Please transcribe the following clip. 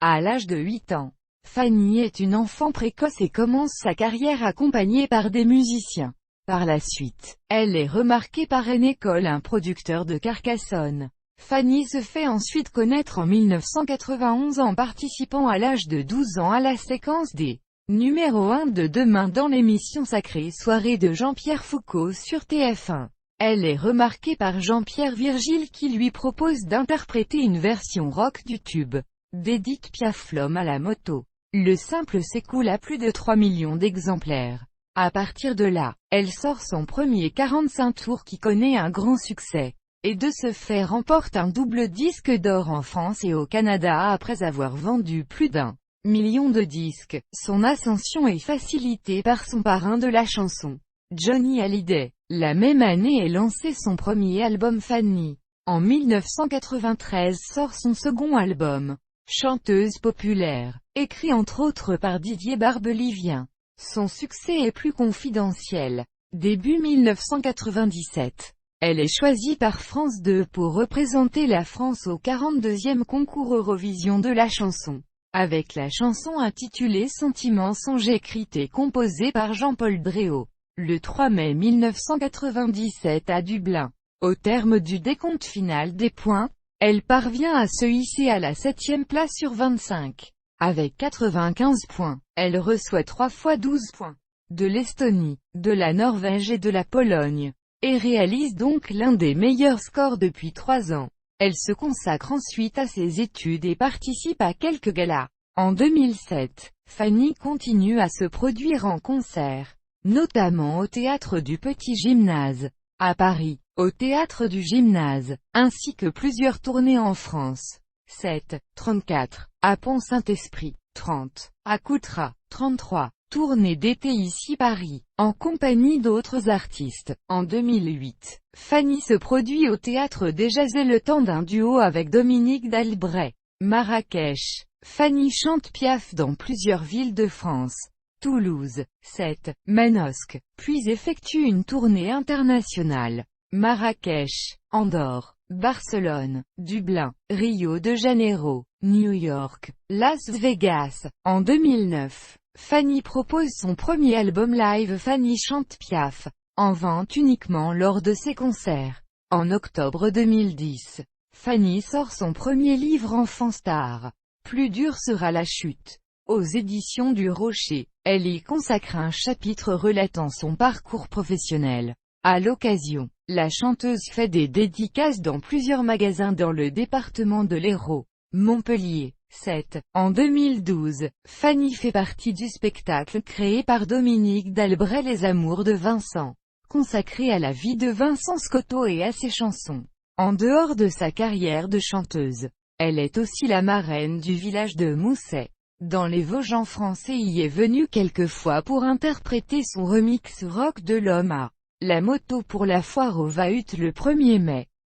À l'âge de 8 ans, Fanny est une enfant précoce et commence sa carrière accompagnée par des musiciens. Par la suite, elle est remarquée par René Coll, un producteur de Carcassonne. Fanny se fait ensuite connaître en 1991 en participant à l'âge de 12 ans à la séquence des numéro 1 de Demain dans l'émission Sacrée Soirée de Jean-Pierre Foucault sur TF1. Elle est remarquée par Jean-Pierre Virgile qui lui propose d'interpréter une version rock du tube d'Édith Piaf, L'homme à la moto. Le simple s'écoule à plus de 3 millions d'exemplaires. À partir de là, elle sort son premier 45 tours qui connaît un grand succès, et de ce fait remporte un double disque d'or en France et au Canada après avoir vendu plus d'1 million de disques. Son ascension est facilitée par son parrain de la chanson, Johnny Hallyday. La même année est lancé son premier album Fanny. En 1993 sort son second album, Chanteuse populaire, écrit entre autres par Didier Barbelivien. Son succès est plus confidentiel. Début 1997, elle est choisie par France 2 pour représenter la France au 42e concours Eurovision de la chanson, avec la chanson intitulée Sentiments songe écrite et composée par Jean-Paul Dréau, le 3 mai 1997 à Dublin. Au terme du décompte final des points, elle parvient à se hisser à la 7e place sur 25. Avec 95 points, elle reçoit 3 fois 12 points de l'Estonie, de la Norvège et de la Pologne, et réalise donc l'un des meilleurs scores depuis 3 ans. Elle se consacre ensuite à ses études et participe à quelques galas. En 2007, Fanny continue à se produire en concert, notamment au Théâtre du Petit Gymnase, à Paris, au Théâtre du Gymnase, ainsi que plusieurs tournées en France. 7, 34, à Pont-Saint-Esprit, 30, à Coutras, 33, tournée d'été ici Paris, en compagnie d'autres artistes. En 2008, Fanny se produit au Théâtre des Jazz le temps d'un duo avec Dominique Dalbret. Marrakech, Fanny chante Piaf dans plusieurs villes de France. Toulouse, 7, Manosque, puis effectue une tournée internationale. Marrakech, Andorre, Barcelone, Dublin, Rio de Janeiro, New York, Las Vegas. En 2009, Fanny propose son premier album live Fanny chante Piaf, en vente uniquement lors de ses concerts. En octobre 2010, Fanny sort son premier livre Enfant Star. Plus dur sera la chute. Aux éditions du Rocher, elle y consacre un chapitre relatant son parcours professionnel. À l'occasion, la chanteuse fait des dédicaces dans plusieurs magasins dans le département de l'Hérault, Montpellier. 7. En 2012, Fanny fait partie du spectacle créé par Dominique Dalbret Les Amours de Vincent, consacré à la vie de Vincent Scotto et à ses chansons. En dehors de sa carrière de chanteuse, elle est aussi la marraine du village de Mousset, dans les Vosges français, y est venue quelques fois pour interpréter son remix rock de L'homme à la moto pour la foire au Vahut le 1er mai.